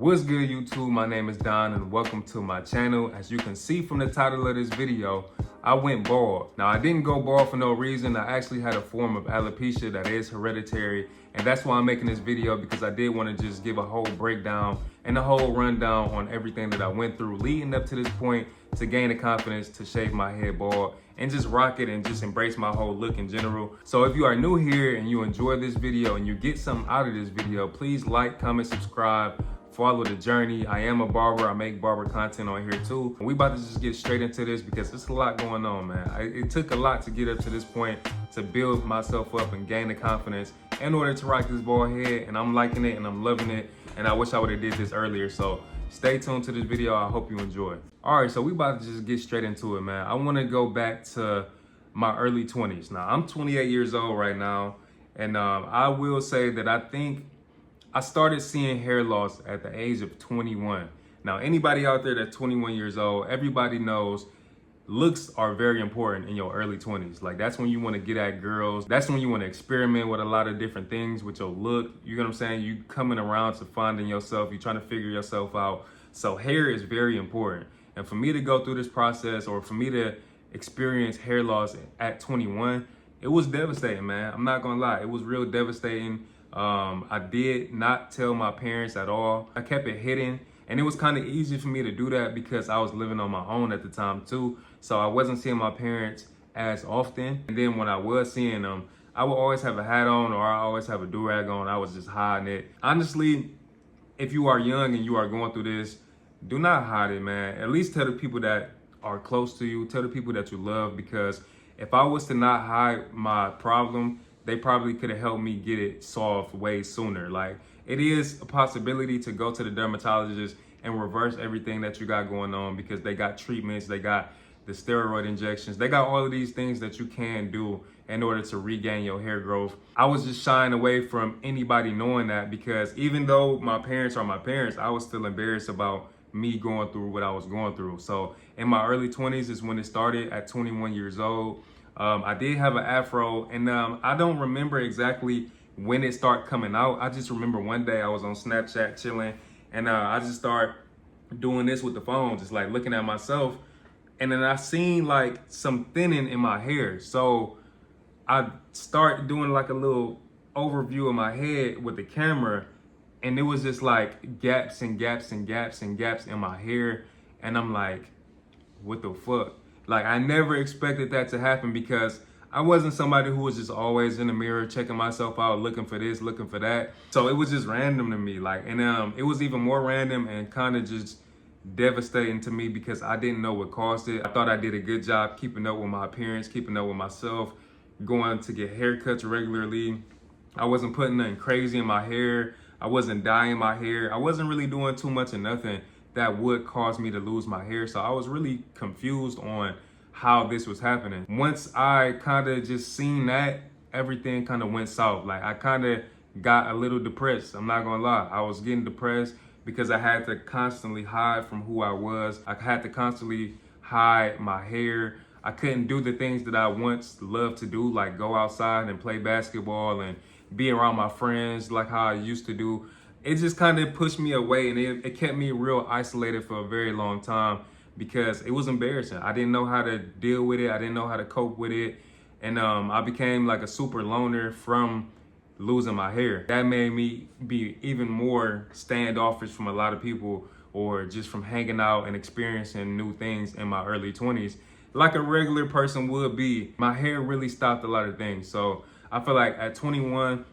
What's good, YouTube? My name is Don and welcome to my channel. As you can see from the title of this video, I went bald. Now, I didn't go bald for no reason. I actually had a form of alopecia that is hereditary, and that's why I'm making this video, because I did want to just give a whole breakdown and a whole rundown on everything that I went through leading up to this point to gain the confidence to shave my head bald and just rock it and just embrace my whole look in general. So if you are new here and you enjoy this video and you get something out of this video, please like, comment, subscribe, follow the journey. I am a barber. I make barber content on here too. We about to just get straight into this because there's a lot going on, man. It took a lot to get up to this point to build myself up and gain the confidence in order to rock this bald head, and I'm liking it and I'm loving it, and I wish I would have did this earlier. So stay tuned to this video. I hope you enjoy. All right, so we about to just get straight into it, man. I want to go back to my early 20s. Now, I'm 28 years old right now, and I will say that I think I started seeing hair loss at the age of 21. Now, anybody out there that's 21 years old, everybody knows looks are very important in your early 20s. Like, that's when you want to get at girls. That's when you want to experiment with a lot of different things with your look. You know what I'm saying? You coming around to finding yourself. You're trying to figure yourself out. So hair is very important. And for me to go through this process, or for me to experience hair loss at 21, it was devastating, man. I'm not gonna lie. It was real devastating. I did not tell my parents at all. I kept it hidden, and it was kind of easy for me to do that because I was living on my own at the time too. So I wasn't seeing my parents as often. And then when I was seeing them, I would always have a hat on, or I always have a do-rag on. I was just hiding it. Honestly, if you are young and you are going through this, do not hide it, man. At least tell the people that are close to you, tell the people that you love, because if I was to not hide my problem, they probably could have helped me get it solved way sooner. Like, it is a possibility to go to the dermatologist and reverse everything that you got going on, because they got treatments, they got the steroid injections, they got all of these things that you can do in order to regain your hair growth. I was just shying away from anybody knowing that, because even though my parents are my parents, I was still embarrassed about me going through what I was going through. So in my early 20s is when it started, at 21 years old. I did have an afro, and I don't remember exactly when it started coming out. I just remember one day I was on Snapchat chilling, and I just started doing this with the phone, just like looking at myself, and then I seen like some thinning in my hair. So I started doing like a little overview of my head with the camera, and it was just like gaps and gaps and gaps and gaps in my hair, and I'm like, what the fuck? Like, I never expected that to happen, because I wasn't somebody who was just always in the mirror checking myself out, looking for this, looking for that. So it was just random to me. Like, and it was even more random and kind of just devastating to me, because I didn't know what caused it. I thought I did a good job keeping up with my appearance, keeping up with myself, going to get haircuts regularly. I wasn't putting nothing crazy in my hair. I wasn't dyeing my hair. I wasn't really doing too much of nothing that would cause me to lose my hair. So I was really confused on how this was happening. Once I kind of just seen that, everything kind of went south. Like, I kind of got a little depressed. I'm not gonna lie. I was getting depressed because I had to constantly hide from who I was. I had to constantly hide my hair. I couldn't do the things that I once loved to do, like go outside and play basketball and be around my friends like how I used to do. It just kind of pushed me away, and it kept me real isolated for a very long time, because it was embarrassing. I didn't know how to deal with it. I didn't know how to cope with it. And I became like a super loner from losing my hair. That made me be even more standoffish from a lot of people, or just from hanging out and experiencing new things in my early 20s, like a regular person would be. My hair really stopped a lot of things. So I feel like at 21,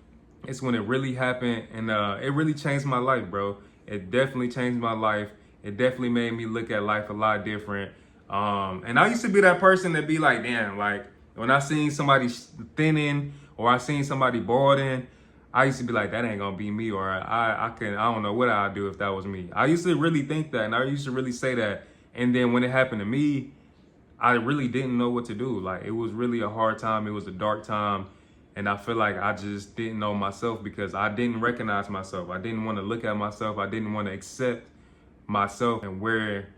it's when it really happened, and it really changed my life, bro. It definitely changed my life. It definitely made me look at life a lot different. And I used to be that person that be like, damn, like when I seen somebody thinning, or I seen somebody balding, I used to be like, that ain't gonna be me, or I don't know what I'd do if that was me. I used to really think that, and I used to really say that. And then when it happened to me, I really didn't know what to do. Like, it was really a hard time. It was a dark time. And I feel like I just didn't know myself, because I didn't recognize myself. I didn't want to look at myself. I didn't want to accept myself and where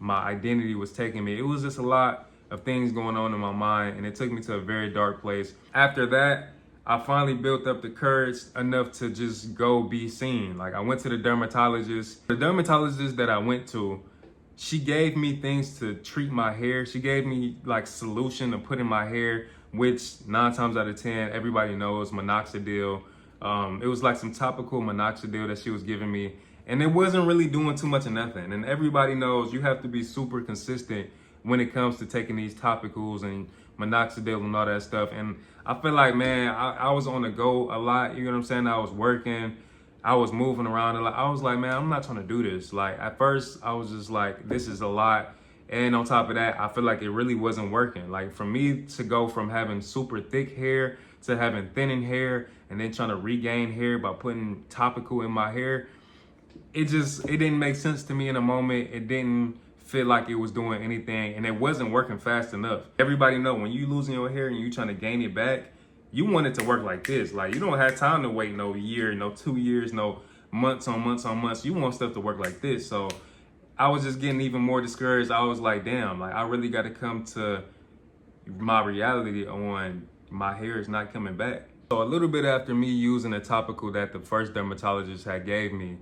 my identity was taking me. It was just a lot of things going on in my mind, and it took me to a very dark place. After that, I finally built up the courage enough to just go be seen. Like I went to the dermatologist. The dermatologist that I went to, she gave me things to treat my hair. She gave me like solution to put in my hair, which 9 times out of 10, everybody knows minoxidil. It was like some topical minoxidil that she was giving me, and it wasn't really doing too much of nothing. And everybody knows you have to be super consistent when it comes to taking these topicals and minoxidil and all that stuff. And I feel like, man, I was on the go a lot. You know what I'm saying? I was working. I was moving around a lot. I was like, man, I'm not trying to do this. Like at first I was just like, this is a lot. And on top of that, I feel like it really wasn't working. Like for me to go from having super thick hair to having thinning hair and then trying to regain hair by putting topical in my hair, it didn't make sense to me in a moment. It didn't feel like it was doing anything, and it wasn't working fast enough. Everybody know when you losing your hair and you trying to gain it back, you want it to work like this. Like you don't have time to wait no year, no 2 years, no months on months on months. You want stuff to work like this. So I was just getting even more discouraged. I was like, damn, like I really got to come to my reality on my hair is not coming back. So a little bit after me using a topical that the first dermatologist had gave me,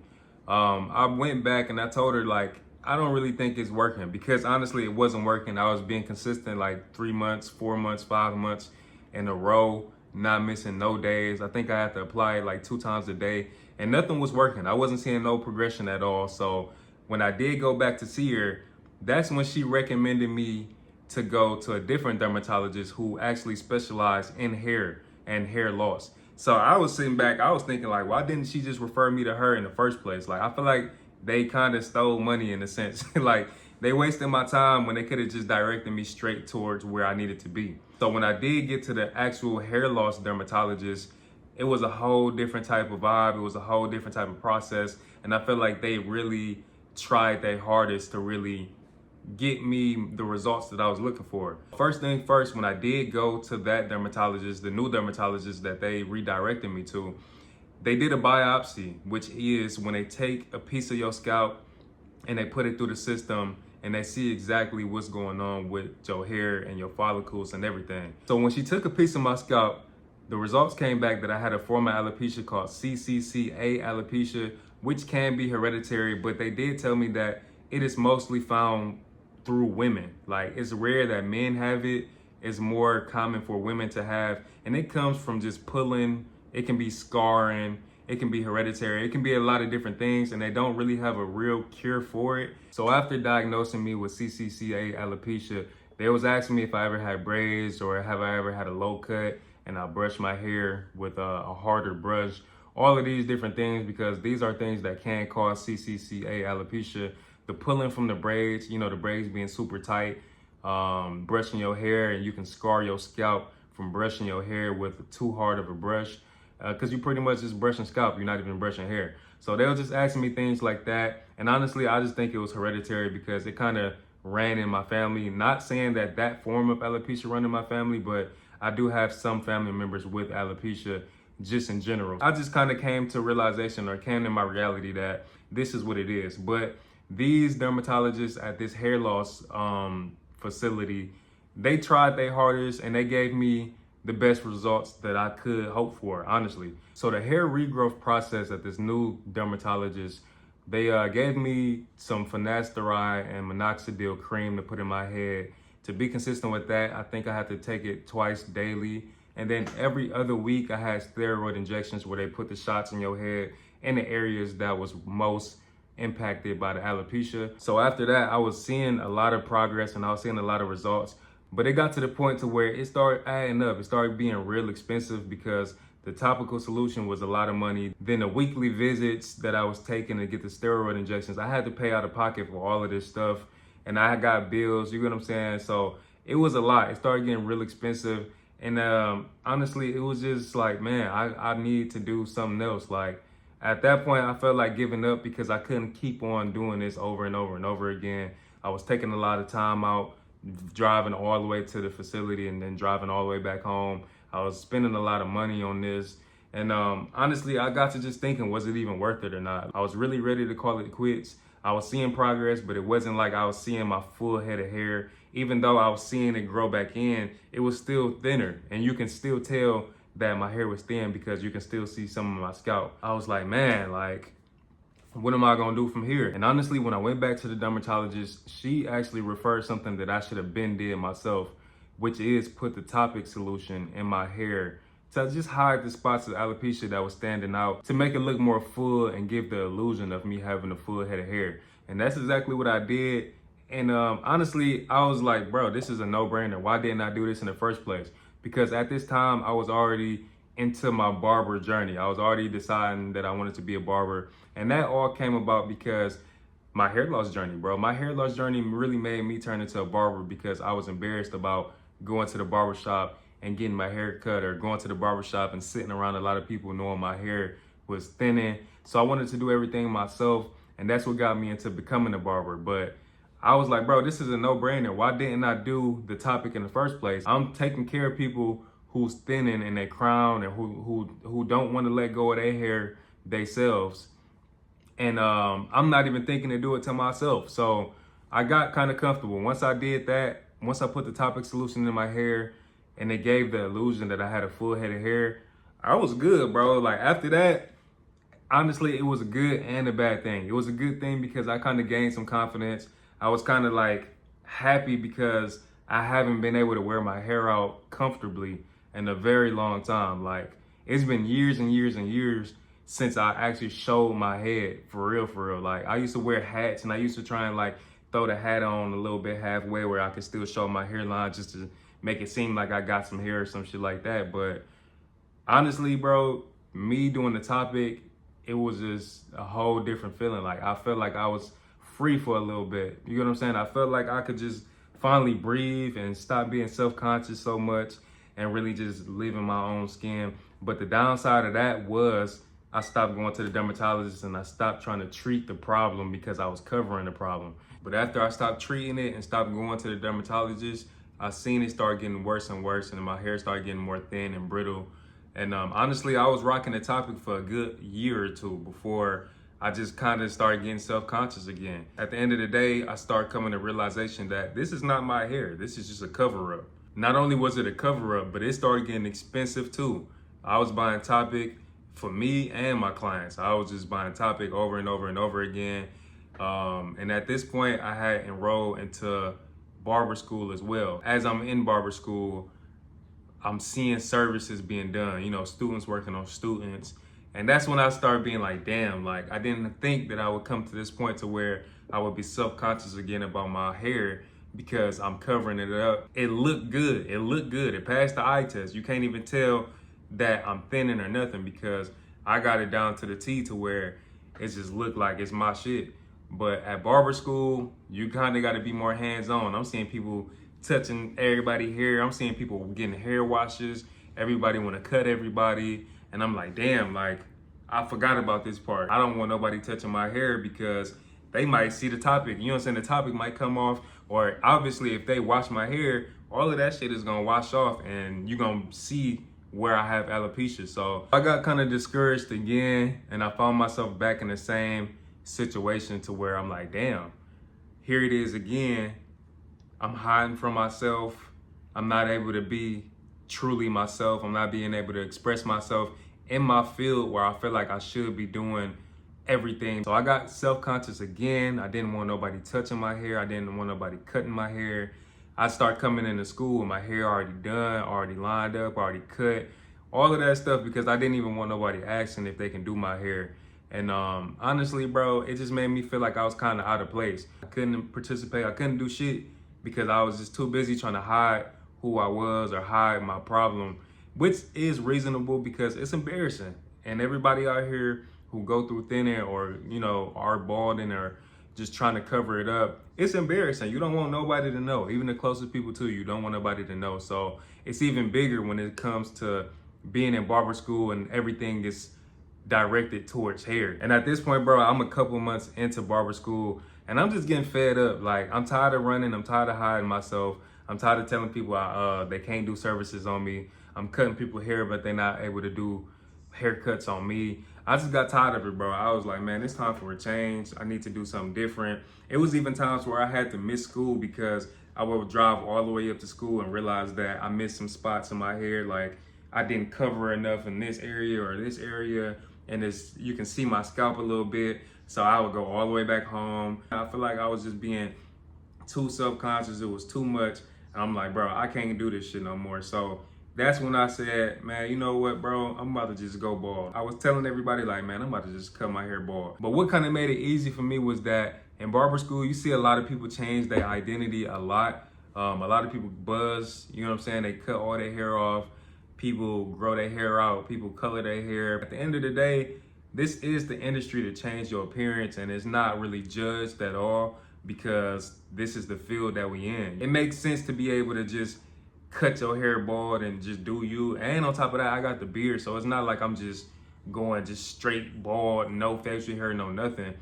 I went back and I told her like, I don't really think it's working, because honestly, it wasn't working. I was being consistent like 3 months, 4 months, 5 months in a row, not missing no days. I think I had to apply it like 2 times a day and nothing was working. I wasn't seeing no progression at all. So when I did go back to see her, that's when she recommended me to go to a different dermatologist who actually specialized in hair and hair loss. So I was sitting back, I was thinking like, why didn't she just refer me to her in the first place? Like, I feel like they kind of stole money in a sense. Like they wasted my time when they could have just directed me straight towards where I needed to be. So when I did get to the actual hair loss dermatologist, it was a whole different type of vibe. It was a whole different type of process. And I feel like they really tried their hardest to really get me the results that I was looking for. First thing first, when I did go to that dermatologist, the new dermatologist that they redirected me to, they did a biopsy, which is when they take a piece of your scalp and they put it through the system and they see exactly what's going on with your hair and your follicles and everything. So when she took a piece of my scalp, the results came back that I had a form of alopecia called CCCA alopecia, which can be hereditary, but they did tell me that it is mostly found through women. Like it's rare that men have it. It's more common for women to have, and it comes from just pulling. It can be scarring, it can be hereditary, it can be a lot of different things, and they don't really have a real cure for it. So after diagnosing me with CCCA alopecia, they was asking me if I ever had braids or have I ever had a low cut, and I brushed my hair with a harder brush. All of these different things, because these are things that can cause CCCA alopecia. The pulling from the braids, you know, the braids being super tight, brushing your hair, and you can scar your scalp from brushing your hair with too hard of a brush. Because you pretty much just brushing scalp, you're not even brushing hair. So they were just asking me things like that. And honestly, I just think it was hereditary because it kind of ran in my family. Not saying that that form of alopecia run in my family, but I do have some family members with alopecia just in general. I just kind of came to realization, or came to my reality, that this is what it is. But these dermatologists at this hair loss facility, they tried their hardest and they gave me the best results that I could hope for, honestly. So the hair regrowth process at this new dermatologist, they gave me some finasteride and minoxidil cream to put in my head. To be consistent with that, I think I had to take it twice daily. And then every other week I had steroid injections where they put the shots in your head in the areas that was most impacted by the alopecia. So after that, I was seeing a lot of progress and I was seeing a lot of results. But it got to the point to where it started adding up. It started being real expensive because the topical solution was a lot of money. Then the weekly visits that I was taking to get the steroid injections, I had to pay out of pocket for all of this stuff. And I got bills, you get what I'm saying? So it was a lot. It started getting real expensive. And honestly, it was just like, man, I need to do something else. Like at that point, I felt like giving up because I couldn't keep on doing this over and over and over again. I was taking a lot of time out, driving all the way to the facility and then driving all the way back home. I was spending a lot of money on this. And honestly, I got to just thinking, was it even worth it or not? I was really ready to call it quits. I was seeing progress, but it wasn't like I was seeing my full head of hair. Even though I was seeing it grow back in, it was still thinner. And you can still tell that my hair was thin because you can still see some of my scalp. I was like, man, like, what am I gonna do from here? And honestly, when I went back to the dermatologist, she actually referred something that I should have been did myself, which is put the Topic solution in my hair to just hide the spots of alopecia that was standing out, to make it look more full and give the illusion of me having a full head of hair. And that's exactly what I did. And honestly, I was like, bro, this is a no-brainer. Why didn't I do this in the first place? Because at this time, I was already into my barber journey. I was already deciding that I wanted to be a barber. And that all came about because my hair loss journey, bro. My hair loss journey really made me turn into a barber because I was embarrassed about going to the barbershop and getting my hair cut, or going to the barbershop and sitting around a lot of people knowing my hair was thinning. So I wanted to do everything myself, and that's what got me into becoming a barber. But I was like, bro, this is a no-brainer. Why didn't I do the Topic in the first place? I'm taking care of people who's thinning in their crown and who don't want to let go of their hair themselves. And I'm not even thinking to do it to myself. So I got kind of comfortable. Once I did that, once I put the Topic solution in my hair and it gave the illusion that I had a full head of hair, I was good, bro. Like, after that, honestly, it was a good and a bad thing. It was a good thing because I kind of gained some confidence. I was kind of like happy because I haven't been able to wear my hair out comfortably in a very long time. Like, it's been years and years and years since I actually showed my head for real, for real. Like, I used to wear hats and I used to try and like throw the hat on a little bit halfway where I could still show my hairline just to make it seem like I got some hair or some shit like that. But honestly, bro, me doing the Topic, it was just a whole different feeling. Like, I felt like I was free for a little bit. You know what I'm saying? I felt like I could just finally breathe and stop being self-conscious so much and really just live in my own skin. But the downside of that was I stopped going to the dermatologist and I stopped trying to treat the problem because I was covering the problem. But after I stopped treating it and stopped going to the dermatologist, I seen it start getting worse and worse, and my hair started getting more thin and brittle. And honestly, I was rocking the Topic for a good year or two before I just kind of started getting self-conscious again. At the end of the day, I started coming to realization that this is not my hair. This is just a cover-up. Not only was it a cover-up, but it started getting expensive too. I was buying Topic for me and my clients. I was just buying Topic over and over and over again. And at this point, I had enrolled into barber school as well. As I'm in barber school, I'm seeing services being done, you know, students working on students. And that's when I started being like, damn, like, I didn't think that I would come to this point to where I would be self-conscious again about my hair because I'm covering it up. It looked good. It looked good. It passed the eye test. You can't even tell that I'm thinning or nothing because I got it down to the T to where it just looked like it's my shit. But at barber school, you kind of got to be more hands-on. I'm seeing people touching everybody's hair. I'm seeing people getting hair washes. Everybody want to cut everybody. And I'm like, damn, like, I forgot about this part. I don't want nobody touching my hair because they might see the Topic. You know what I'm saying? The Topic might come off, or obviously if they wash my hair, all of that shit is gonna wash off and you're gonna see where I have alopecia. So I got kind of discouraged again, and I found myself back in the same situation to where I'm like, damn, here it is again. I'm hiding from myself. I'm not able to be truly myself. I'm not being able to express myself in my field where I feel like I should be doing everything. So I got self-conscious again. I didn't want nobody touching my hair. I didn't want nobody cutting my hair. I start coming into school with my hair already done, already lined up, already cut, all of that stuff because I didn't even want nobody asking if they can do my hair. And honestly, bro, it just made me feel like I was kind of out of place. I couldn't participate. I couldn't do shit because I was just too busy trying to hide who I was or hide my problem, which is reasonable because it's embarrassing. And everybody out here who go through thinning or, you know, are balding or just trying to cover it up, it's embarrassing. You don't want nobody to know. Even the closest people to you don't want nobody to know. So it's even bigger when it comes to being in barber school and everything is directed towards hair. And at this point, bro, I'm a couple months into barber school and I'm just getting fed up. Like, I'm tired of running. I'm tired of hiding myself. I'm tired of telling people they can't do services on me. I'm cutting people hair, but they're not able to do haircuts on me. I just got tired of it, bro. I was like, man, it's time for a change. I need to do something different. It was even times where I had to miss school because I would drive all the way up to school and realize that I missed some spots in my hair. Like, I didn't cover enough in this area or this area, and you can see my scalp a little bit. So I would go all the way back home. I feel like I was just being too self-conscious. It was too much. And I'm like, bro, I can't do this shit no more. So that's when I said, man, you know what, bro? I'm about to just go bald. I was telling everybody like, man, I'm about to just cut my hair bald. But what kind of made it easy for me was that in barber school, you see a lot of people change their identity a lot. A lot of people buzz, you know what I'm saying? They cut all their hair off. People grow their hair out. People color their hair. At the end of the day, this is the industry to change your appearance, and it's not really judged at all because this is the field that we in. It makes sense to be able to just cut your hair bald and just do you. And on top of that, I got the beard, so it's not like I'm just going just straight bald, no facial hair, no nothing.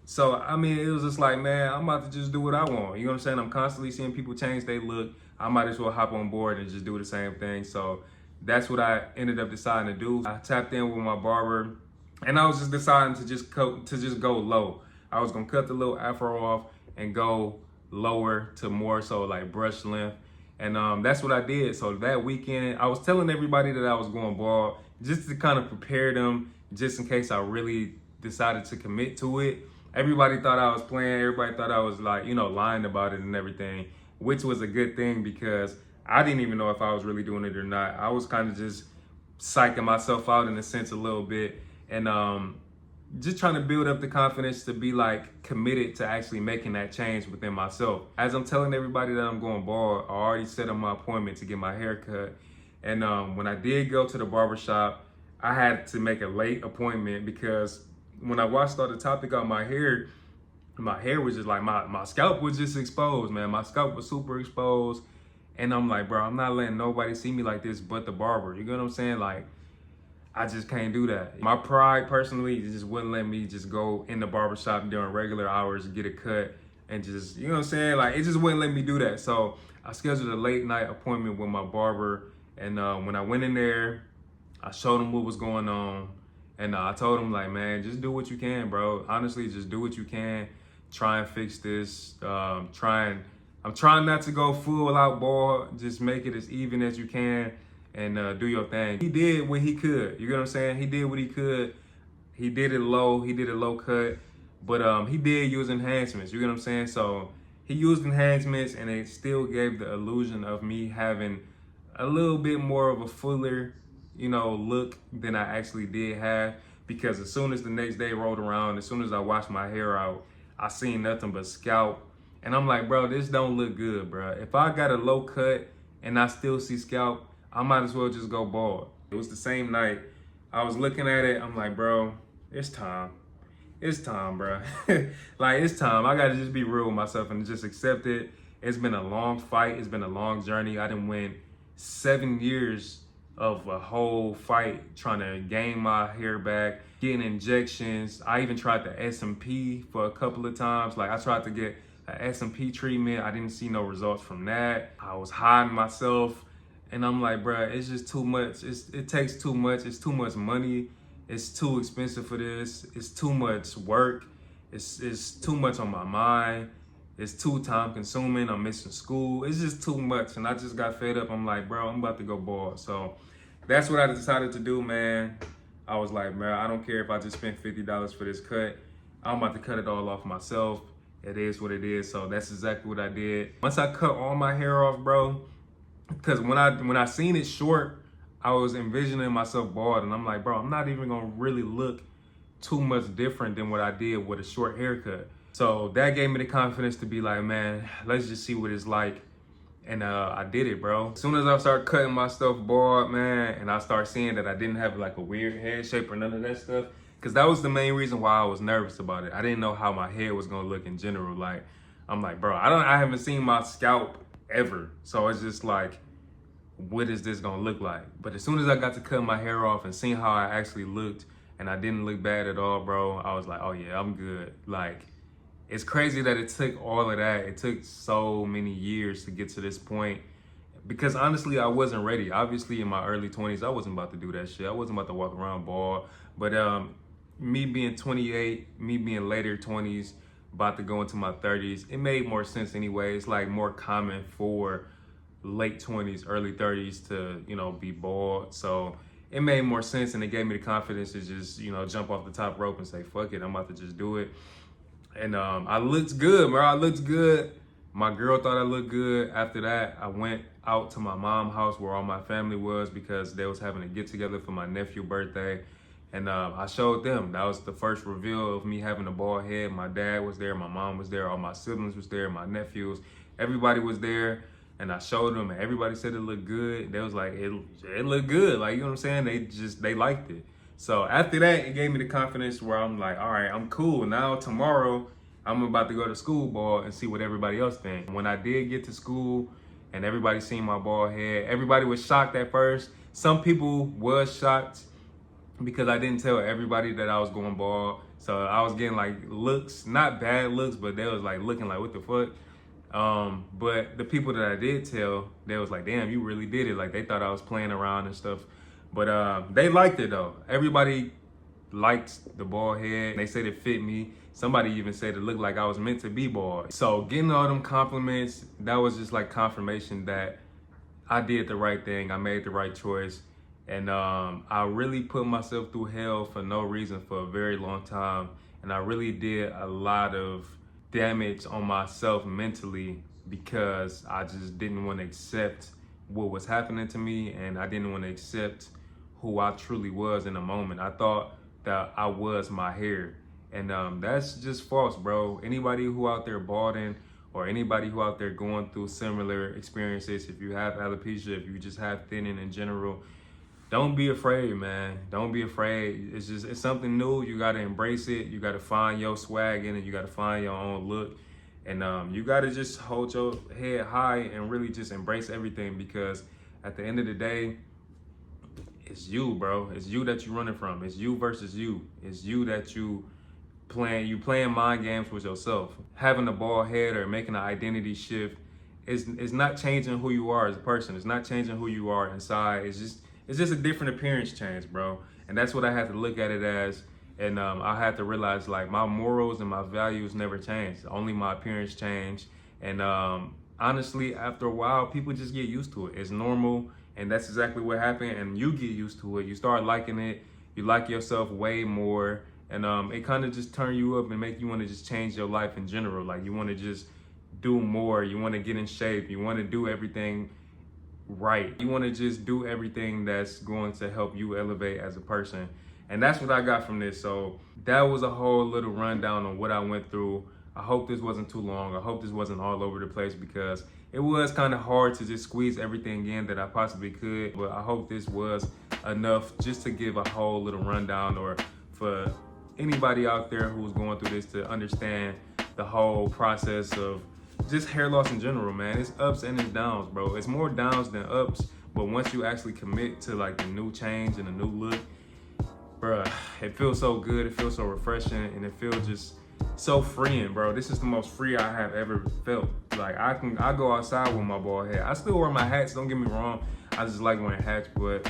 So, I mean, it was just like, man, I'm about to just do what I want. You know what I'm saying? I'm constantly seeing people change their look. I might as well hop on board and just do the same thing. So that's what I ended up deciding to do. I tapped in with my barber, and I was just deciding to just go low. I was gonna cut the little afro off and go lower to more so like brush length. And that's what I did. So that weekend, I was telling everybody that I was going bald just to kind of prepare them just in case I really decided to commit to it. Everybody thought I was playing. Everybody thought I was like, you know, lying about it and everything, which was a good thing because I didn't even know if I was really doing it or not. I was kind of just psyching myself out in a sense a little bit, and just trying to build up the confidence to be like committed to actually making that change within myself. As I'm telling everybody that I'm going bald, I already set up my appointment to get my hair cut. And when I did go to the barbershop, I had to make a late appointment because when I washed all the topic out my hair was just like, my scalp was just exposed, man. My scalp was super exposed. And I'm like, bro, I'm not letting nobody see me like this but the barber. You know what I'm saying? Like, I just can't do that. My pride personally just wouldn't let me just go in the barbershop during regular hours, get a cut, and just, you know what I'm saying? Like, it just wouldn't let me do that. So I scheduled a late night appointment with my barber. And when I went in there, I showed him what was going on. And I told him, like, man, just do what you can, bro. Honestly, just do what you can. Try and fix this. I'm trying not to go full out bald. Just make it as even as you can and do your thing. He did what he could. You know what I'm saying? He did what he could. He did it low. He did a low cut. But he did use enhancements. You know what I'm saying? So he used enhancements, and it still gave the illusion of me having a little bit more of a fuller, you know, look than I actually did have. Because as soon as the next day rolled around, as soon as I washed my hair out, I seen nothing but scalp. And I'm like, bro, this don't look good, bro. If I got a low cut and I still see scalp, I might as well just go bald. It was the same night. I was looking at it. I'm like, bro, it's time. It's time, bro. Like, it's time. I got to just be real with myself and just accept it. It's been a long fight. It's been a long journey. I done went 7 years of a whole fight trying to gain my hair back, getting injections. I even tried the SMP for a couple of times. Like, I tried to get an SMP treatment. I didn't see no results from that. I was hiding myself. And I'm like, bro, it's just too much. It takes too much. It's too much money. It's too expensive for this. It's too much work. It's too much on my mind. It's too time consuming. I'm missing school. It's just too much. And I just got fed up. I'm like, bro, I'm about to go bald. So that's what I decided to do, man. I was like, man, I don't care if I just spent $50 for this cut. I'm about to cut it all off myself. It is what it is. So that's exactly what I did. Once I cut all my hair off, bro, because when I seen it short, I was envisioning myself bald, and I'm like, bro, I'm not even gonna really look too much different than what I did with a short haircut. So that gave me the confidence to be like, man, let's just see what it's like. And I did it, bro. As soon as I started cutting my stuff bald, man, and I started seeing that I didn't have like a weird head shape or none of that stuff, because that was the main reason why I was nervous about it. I didn't know how my hair was gonna look in general. Like, I'm like, bro, I haven't seen my scalp ever. So it's just like, what is this gonna look like? But as soon as I got to cut my hair off and seeing how I actually looked, and I didn't look bad at all, bro, I was like, oh yeah, I'm good. Like, it's crazy that it took all of that. It took so many years to get to this point, because honestly, I wasn't ready. Obviously, in my early 20s, I wasn't about to do that shit. I wasn't about to walk around bald. But me being 28, me being later 20s, about to go into my 30s, it made more sense anyway. It's like more common for late 20s, early 30s to, you know, be bald. So it made more sense, and it gave me the confidence to just, you know, jump off the top rope and say, fuck it, I'm about to just do it. And I looked good, bro. I looked good. My girl thought I looked good. After that, I went out to my mom's house where all my family was because they was having a get together for my nephew's birthday. And I showed them. That was the first reveal of me having a bald head. My dad was there, my mom was there, all my siblings was there, my nephews, everybody was there. And I showed them, and everybody said it looked good. They was like, it looked good. Like, you know what I'm saying? They liked it. So after that, it gave me the confidence where I'm like, all right, I'm cool. Now tomorrow, I'm about to go to school bald and see what everybody else thinks. When I did get to school and everybody seen my bald head, everybody was shocked at first. Some people was shocked because I didn't tell everybody that I was going bald. So I was getting like looks, not bad looks, but they was like looking like, what the fuck? But the people that I did tell, they was like, damn, you really did it. Like they thought I was playing around and stuff. But they liked it though. Everybody liked the bald head. They said it fit me. Somebody even said it looked like I was meant to be bald. So getting all them compliments, that was just like confirmation that I did the right thing. I made the right choice. And I really put myself through hell for no reason for a very long time. And I really did a lot of damage on myself mentally because I just didn't want to accept what was happening to me, and I didn't want to accept who I truly was in the moment. I thought that I was my hair, and that's just false, bro. Anybody who out there balding, or anybody who out there going through similar experiences, if you have alopecia, if you just have thinning in general, don't be afraid, man. Don't be afraid. It's something new. You gotta embrace it. You gotta find your swag in it. You gotta find your own look. And you gotta just hold your head high and really just embrace everything, because at the end of the day, it's you, bro. It's you that you're running from. It's you versus you. It's you that you playing mind games with yourself. Having a bald head or making an identity shift is not changing who you are as a person. It's not changing who you are inside. It's just a different appearance change, bro. And that's what I had to look at it as. And I had to realize, like, my morals and my values never changed. Only my appearance changed. And honestly, after a while, people just get used to it. It's normal. And that's exactly what happened. And you get used to it. You start liking it. You like yourself way more. And it kind of just turn you up and make you want to just change your life in general. Like, you want to just do more. You want to get in shape. You want to do everything right. You want to just do everything that's going to help you elevate as a person. And that's what I got from this. So that was a whole little rundown on what I went through. I hope this wasn't too long. I hope this wasn't all over the place, because it was kind of hard to just squeeze everything in that I possibly could. But I hope this was enough just to give a whole little rundown, or for anybody out there who's going through this to understand the whole process of just hair loss in general, man. It's ups and it's downs, bro. It's more downs than ups. But once you actually commit to like the new change and the new look, bro, it feels so good. It feels so refreshing, and it feels just so freeing, bro. This is the most free I have ever felt. Like I go outside with my bald head. I still wear my hats, don't get me wrong. I just like wearing hats, but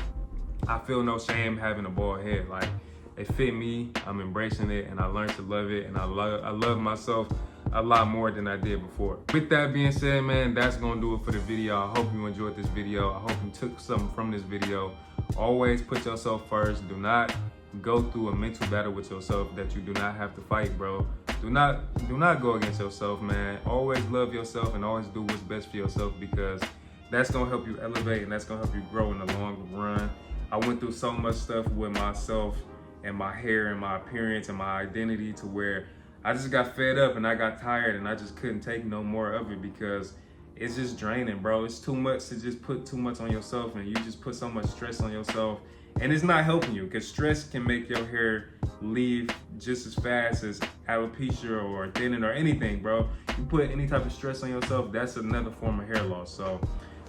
I feel no shame having a bald head. Like, it fit me, I'm embracing it, and I learned to love it, and I love myself a lot more than I did before. With that being said, man, that's gonna do it for the video. I hope you enjoyed this video. I hope you took something from this video. Always put yourself first. Do not go through a mental battle with yourself that you do not have to fight, bro. Do not go against yourself, man. Always love yourself and always do what's best for yourself, because that's gonna help you elevate and that's gonna help you grow in the long run. I went through so much stuff with myself and my hair and my appearance and my identity, to where I just got fed up and I got tired and I just couldn't take no more of it, because it's just draining, bro. It's too much to just put too much on yourself, and you just put so much stress on yourself, and it's not helping you, because stress can make your hair leave just as fast as alopecia or thinning or anything, bro. You put any type of stress on yourself, that's another form of hair loss. So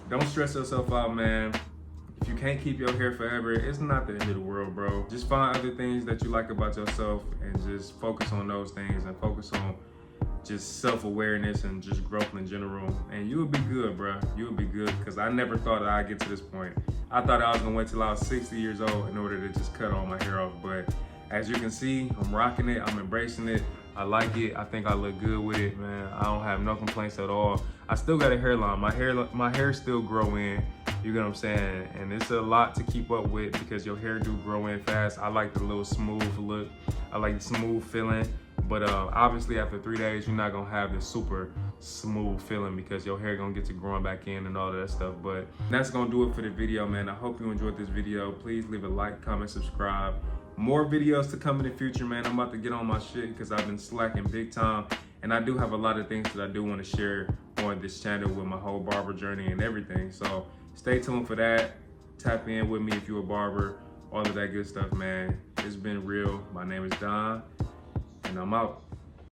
don't stress yourself out, man. If you can't keep your hair forever, it's not the end of the world, bro. Just find other things that you like about yourself and just focus on those things, and focus on just self-awareness and just growth in general. And you will be good, bro. You will be good, because I never thought that I'd get to this point. I thought I was gonna wait till I was 60 years old in order to just cut all my hair off. But as you can see, I'm rocking it, I'm embracing it. I like it. I think I look good with it, man. I don't have no complaints at all. I still got a hairline. My hair still grow in. You get what I'm saying? And it's a lot to keep up with because your hair do grow in fast. I like the little smooth look. I like the smooth feeling. But obviously after 3 days, you're not gonna have this super smooth feeling because your hair gonna get to growing back in and all that stuff. But that's gonna do it for the video, man. I hope you enjoyed this video. Please leave a like, comment, subscribe. More videos to come in the future, man. I'm about to get on my shit because I've been slacking big time. And I do have a lot of things that I do want to share on this channel with my whole barber journey and everything. So stay tuned for that. Tap in with me if you're a barber. All of that good stuff, man. It's been real. My name is Don, and I'm out.